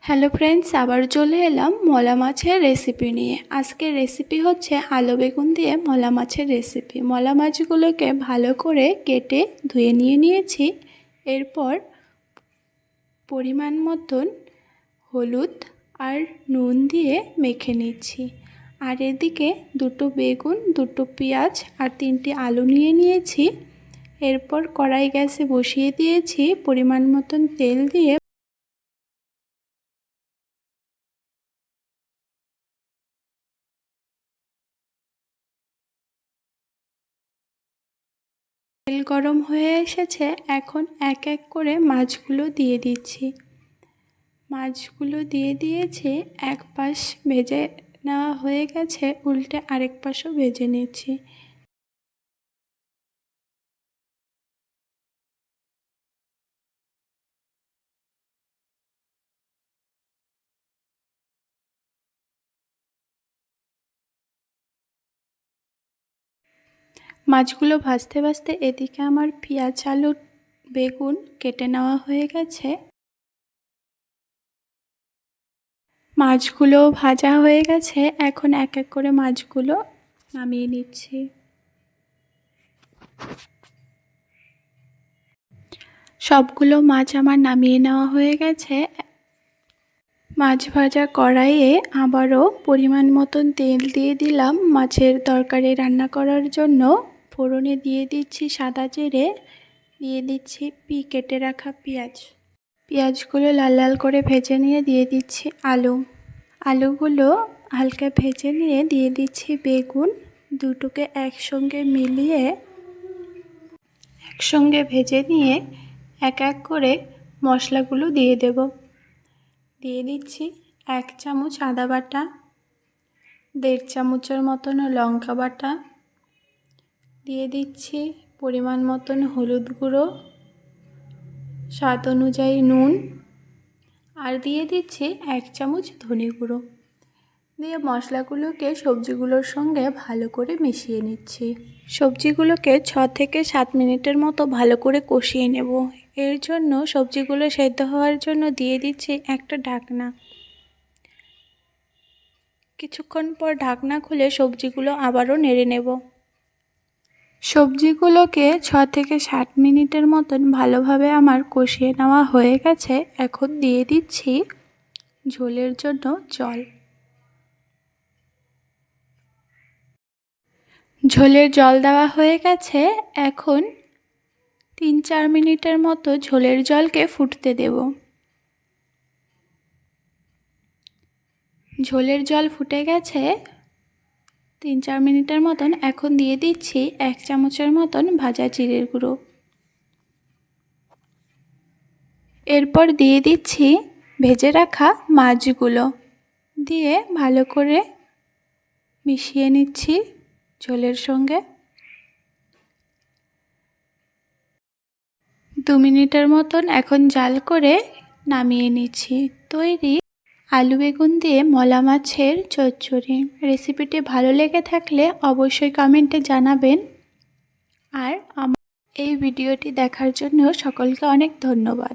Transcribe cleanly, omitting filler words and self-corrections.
Hello friends, আবার চলে এলাম মলা মাছের রেসিপি নিয়ে। আজকের রেসিপি হচ্ছে আলু বেগুন দিয়ে মলা মাছের রেসিপি। মলা মাছগুলোকে ভালো করে কেটে ধুয়ে নিয়েছি। এরপর পরিমাণ মতন হলুদ আর নুন দিয়ে মেখে নিচ্ছি। আর এদিকে দুটো বেগুন, দুটো পেঁয়াজ আর 3টি আলু নিয়েছি। এরপর কড়াই গ্যাসে বসিয়ে দিয়েছি। পরিমাণ মতন তেল দিয়ে তেল গরম হয়ে এসেছে। এখন এক এক করে মাছগুলো দিয়ে দিচ্ছি। মাছগুলো দিয়ে দিয়েছি। এক পাশ ভেজে নেওয়া হয়ে গেছে, উল্টে আরেক পাশও ভেজে নিচ্ছি। মাছগুলো ভাজতে ভাজতে এদিকে আমার পেঁয়াজ, আলু, বেগুন কেটে নেওয়া হয়ে গেছে। মাছগুলো ভাজা হয়ে গেছে। এখন এক এক করে মাছগুলো নামিয়ে নিচ্ছি। সবগুলো মাছ আমার নামিয়ে নেওয়া হয়ে গেছে। মাছ ভাজা কড়াইয়ে আবারও পরিমাণ মতন তেল দিয়ে দিলাম মাছের তরকারি রান্না করার জন্য। ফোড়নে দিয়ে দিচ্ছি সাদা জিরে, দিয়ে দিচ্ছি কেটে রাখা পেঁয়াজ। পেঁয়াজগুলো লাল লাল করে ভেজে নিয়ে দিয়ে দিচ্ছি আলুগুলো হালকা ভেজে নিয়ে দিয়ে দিচ্ছি বেগুন। দুটোকে একসঙ্গে মিলিয়ে একসঙ্গে ভেজে নিয়ে এক এক করে মশলাগুলো দিয়ে দেব। দিয়ে দিচ্ছি 1 চামচ আদা বাটা, 1.5 চামচের মতন লঙ্কা বাটা, দিয়ে দিচ্ছি পরিমাণ মতন হলুদ গুঁড়ো, স্বাদ অনুযায়ী নুন, আর দিয়ে দিচ্ছি 1 চামচ ধনে গুঁড়ো। দিয়ে মশলাগুলোকে সবজিগুলোর সঙ্গে ভালো করে মিশিয়ে নিচ্ছি। সবজিগুলোকে 6 থেকে 7 মিনিটের মতো ভালো করে কষিয়ে নেব। এর জন্য সবজিগুলো সেদ্ধ হওয়ার জন্য দিয়ে দিচ্ছি একটা ঢাকনা। কিছুক্ষণ পর ঢাকনা খুলে সবজিগুলো আবারও নেড়ে নেব। সবজিগুলোকে 6 থেকে 7 মিনিটের মতন ভালোভাবে আমার কষিয়ে নেওয়া হয়ে গেছে। এখন দিয়ে দিচ্ছি ঝোলের জন্য জল। ঝোলের জল দেওয়া হয়ে গেছে। এখন 3-4 মিনিটের মতো ঝোলের জলকে ফুটতে দেব। ঝোলের জল ফুটে গেছে 3-4 মিনিটের মতন। এখন দিয়ে দিচ্ছি 1 চামচের মতন ভাজা জিরের গুঁড়ো। এরপর দিয়ে দিচ্ছি ভেজে রাখা মাছগুলো, দিয়ে ভালো করে মিশিয়ে নিচ্ছি ঝোলের সঙ্গে। 2 মিনিটের মতন এখন জাল করে নামিয়ে নিচ্ছি। তৈরি আলু বেগুন দিয়ে মলা মাছের চচ্চড়ি। রেসিপিটি ভালো লেগে থাকলে অবশ্যই কমেন্টে জানাবেন। আর আমার এই ভিডিওটি দেখার জন্য সকলকে অনেক ধন্যবাদ।